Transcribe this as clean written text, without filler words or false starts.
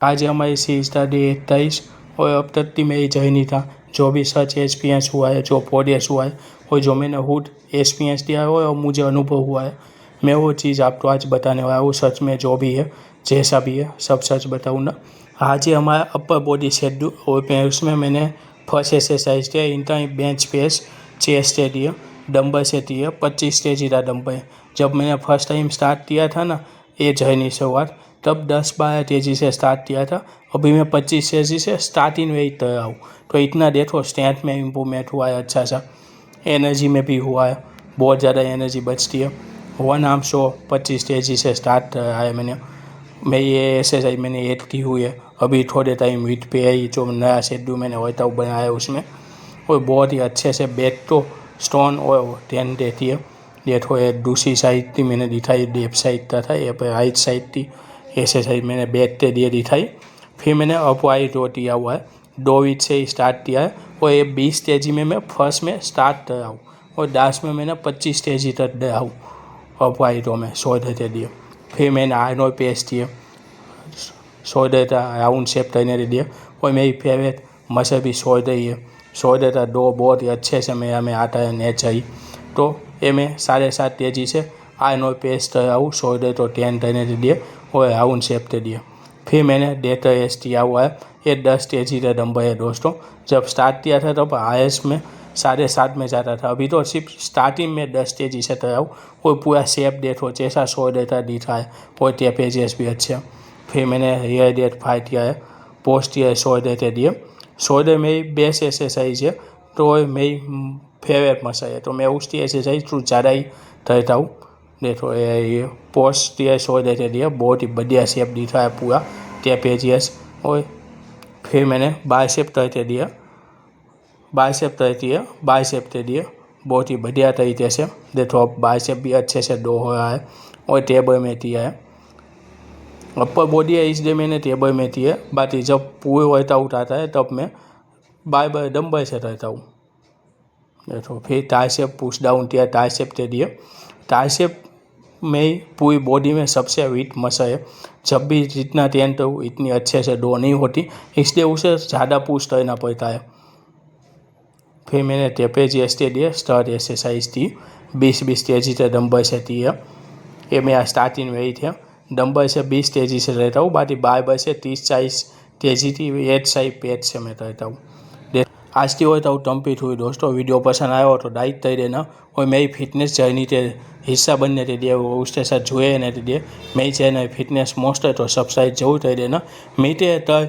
आज हमारी सीरीज था डे 28 और अब तक की मेरी जर्नी था। जो भी सच एक्सपीरियंस हुआ है, जो प्रोग्रेस हुआ है और जो मैंने खुद एक्सपीरियंस दिया है और मुझे अनुभव हुआ है, मैं वो चीज़ आपको आज बताने वाला हूँ। सच में जो भी है, जैसा भी है, सब सच बताऊँगा। आज ही हमारा अपर बॉडी सेट और उसमें मैंने फर्स्ट एक्सरसाइज किया इंक्लाइन बेंच प्रेस चेस्ट दिया, डंबल से दिया 25 केजी था डंबल। जब मैंने फर्स्ट टाइम स्टार्ट किया था ना ये जर्नी शुरुआत, तब 10-12 केजी से स्टार्ट किया था। अभी मैं 25 केजी से स्टार्टिंग वेट कर रहा हूँ। तो इतना देखो स्ट्रेंथ में इम्प्रूवमेंट हुआ है अच्छा सा, एनर्जी में भी हुआ है, बहुत ज़्यादा एनर्जी बचती है। वन आर्म शो 25 केजी से स्टार्ट करा है मैं ये एक्सरसाइज मैंने ऐड की हुई है। अभी थोड़े टाइम वीट पे आई जो नया शेड्यूल मैंने वर्कआउट बनाया है उसमें, और बहुत ही अच्छे से बैक तो स्टोन और ध्यान देती है। देखो ये दूसरी साइड थी मैंने दिखाई, लेफ्ट साइड का था, ये पर राइट साइड थी एक्सरसाइज मैंने बैक पे दिए दिखाई। फिर मैंने अपवाइट रो दिया हुआ है, 2 वीक से ही स्टार्ट किया है और ये 20 केजी में मैं फर्स्ट में स्टार्ट कर रहा हूँ और लास्ट में मैंने 25 केजी तक दिया हूँ अपवाइट रो में 100 देते दिए। फिर मैंने आर्नोल्ड पेस्ट दिए 100 देता राउंड शेप करने के लिए, और मेरी फेवरेट मसल भी 100 ही है। 100 देता दो बहुत ही अच्छे से मेरा में आता है नेचर। तो ये मैं 7.5 केजी से आर्नोल्ड पेस्ट कर रहा हूँ 100 दे तो 10 करने के लिए और राउंड शेप के लिए। फिर मैंने डेटर रेस्ट किया हुआ है, ये 10 केजी का डंबल है दोस्तों। जब स्टार्ट किया था तब हाईएस्ट में 7.5 में जाता था, अभी तो सिर्फ स्टार्टिंग में 10 केजी से कर रहा हूँ और पूरा शेप देखो जैसा 100 देता दिखा है और टेपेजेस भी अच्छे। फिर मैंने रियर डेट फाइट किया है, पोस्ट किया है 100 देते दिए। 100 दे मेरी बेस्ट एक्सरसाइज है, तो मेरी फेवरेट मसल है, तो मैं उसकी एक्सरसाइज कुछ ज़्यादा ही करता हूँ। देखो ये पोस्ट दिया 100 देते दिए, बहुत ही बढ़िया शेप दिखा है पूरा टेपेजियस। और फिर मैंने बाइसेप करते दिया, बाइसेप करती है, बाइसेप के लिए बहुत ही बढ़िया तरीके से। देखो अब बाइसेप भी अच्छे से दो हो रहा है और टेबल में दिया है। अपर बॉडी है इसलिए मैंने टेबल में दिया है, बाकी जब पूरे वर्कआउट आता है तब मैं बार डंबल से करता हूँ। देखो फिर ट्राइसेप पुश डाउन किया, ट्राइसेप के लिए। ट्राइसेप में पूरी बॉडी में सबसे वीक मसल है, जब भी जितना ट्रेन करूँ इतनी अच्छे से दो नहीं होती, इसलिए उसे ज़्यादा पुश करना पड़ता है। फिर मैंने ट्रेपेजियस के लिए स्टार्ट एक्सरसाइज थी 20-20 केजी से डंबल से थी है। ये मेरा स्टार्टिंग वेट है, डंबल से 20 केजी से रहता हूँ, बाकी बारबल से 30-40 केजी थी एट साइड पेट से मैं रहता हूँ। आज की वर्कआउट कंप्लीट हुई दोस्तों। वीडियो पसंद आया हो तो लाइक कर देना और मेरी फिटनेस जर्नी के हिस्सा बनने के लिए वो उसके साथ जुड़े रहने के लिए मेरी चैनल फिटनेस मॉन्स्टर तो सब्सक्राइब जरूर कर देना। मिलते हैं कल